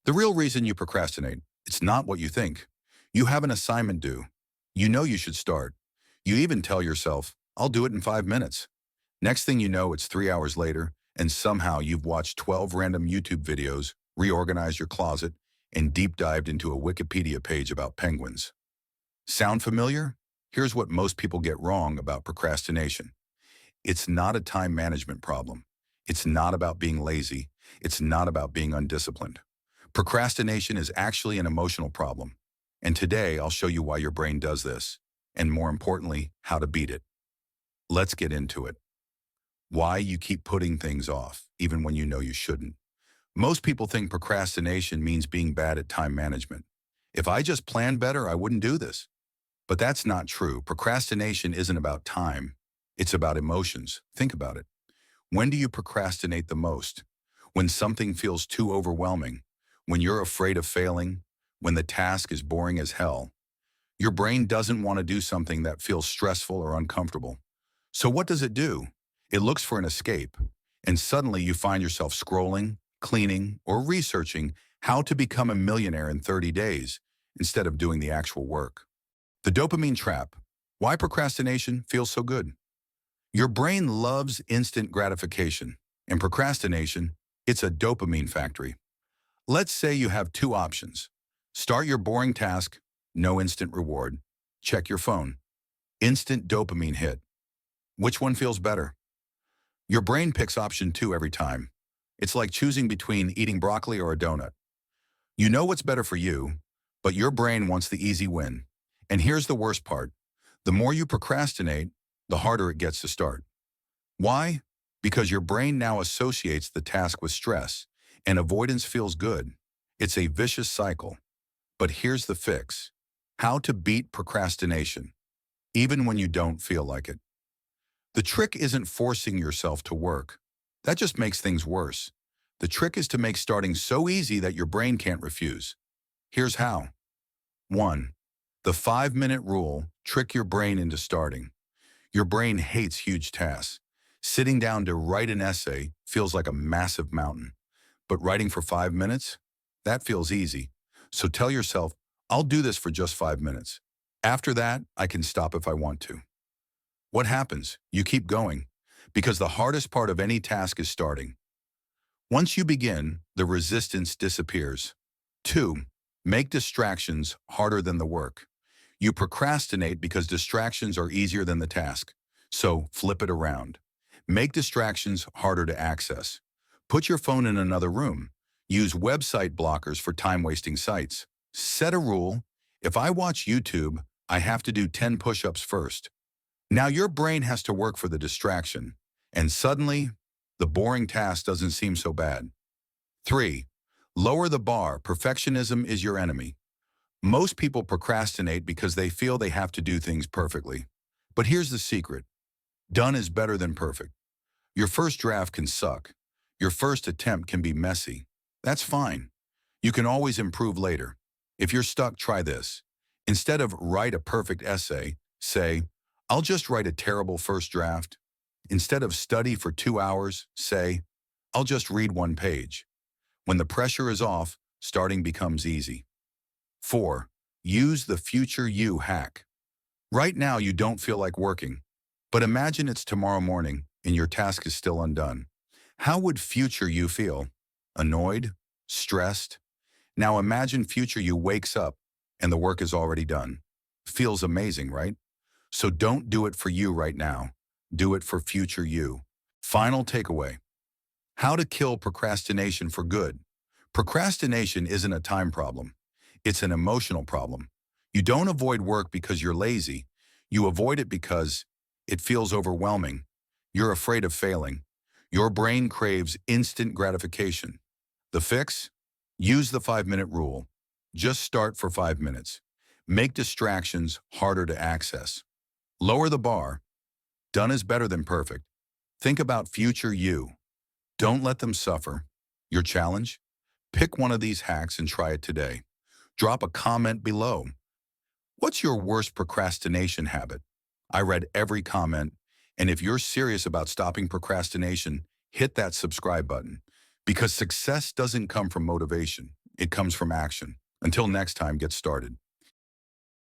The real reason you procrastinate, it's not what you think. You have an assignment due. You know you should start. You even tell yourself, I'll do it in 5 minutes. Next thing you know, it's 3 hours later, and somehow you've watched 12 random YouTube videos, reorganized your closet, and deep dived into a Wikipedia page about penguins. Sound familiar? Here's what most people get wrong about procrastination. It's not a time management problem. It's not about being lazy. It's not about being undisciplined. Procrastination is actually an emotional problem. And today, I'll show you why your brain does this, and more importantly, how to beat it. Let's get into it. Why you keep putting things off, even when you know you shouldn't. Most people think procrastination means being bad at time management. If I just planned better, I wouldn't do this. But that's not true. Procrastination isn't about time. It's about emotions. Think about it. When do you procrastinate the most? When something feels too overwhelming, when you're afraid of failing, when the task is boring as hell. Your brain doesn't want to do something that feels stressful or uncomfortable. So what does it do? It looks for an escape, and suddenly you find yourself scrolling, cleaning, or researching how to become a millionaire in 30 days instead of doing the actual work. The dopamine trap. Why procrastination feels so good? Your brain loves instant gratification, and procrastination, it's a dopamine factory. Let's say you have two options. Start your boring task, no instant reward. Check your phone. Instant dopamine hit. Which one feels better? Your brain picks option 2 every time. It's like choosing between eating broccoli or a donut. You know what's better for you, but your brain wants the easy win. And here's the worst part. The more you procrastinate, the harder it gets to start. Why? Because your brain now associates the task with stress, and avoidance feels good. It's a vicious cycle. But here's the fix. How to beat procrastination, even when you don't feel like it. The trick isn't forcing yourself to work. That just makes things worse. The trick is to make starting so easy that your brain can't refuse. Here's how. 1. The 5-minute rule. Trick your brain into starting. Your brain hates huge tasks. Sitting down to write an essay feels like a massive mountain. But writing for 5 minutes? That feels easy. So tell yourself, I'll do this for just 5 minutes. After that, I can stop if I want to. What happens? You keep going, because the hardest part of any task is starting. Once you begin, the resistance disappears. 2. Make distractions harder than the work. You procrastinate because distractions are easier than the task. So flip it around. Make distractions harder to access. Put your phone in another room. Use website blockers for time-wasting sites. Set a rule. If I watch YouTube, I have to do 10 push-ups first. Now your brain has to work for the distraction, and suddenly, the boring task doesn't seem so bad. 3. Lower the bar. Perfectionism is your enemy. Most people procrastinate because they feel they have to do things perfectly. But here's the secret. Done is better than perfect. Your first draft can suck. Your first attempt can be messy. That's fine. You can always improve later. If you're stuck, try this. Instead of write a perfect essay, say, I'll just write a terrible first draft. Instead of study for 2 hours, say, I'll just read 1 page. When the pressure is off, starting becomes easy. 4. Use the future you hack. Right now you don't feel like working, but imagine it's tomorrow morning and your task is still undone. How would future you feel? Annoyed? Stressed? Now imagine future you wakes up and the work is already done. Feels amazing, right? So don't do it for you right now. Do it for future you. Final takeaway. How to kill procrastination for good. Procrastination isn't a time problem. It's an emotional problem. You don't avoid work because you're lazy. You avoid it because it feels overwhelming. You're afraid of failing. Your brain craves instant gratification. The fix? Use the 5-minute rule. Just start for 5 minutes. Make distractions harder to access. Lower the bar. Done is better than perfect. Think about future you. Don't let them suffer. Your challenge? Pick one of these hacks and try it today. Drop a comment below. What's your worst procrastination habit? I read every comment, and if you're serious about stopping procrastination, hit that subscribe button. Because success doesn't come from motivation. It comes from action. Until next time, get started.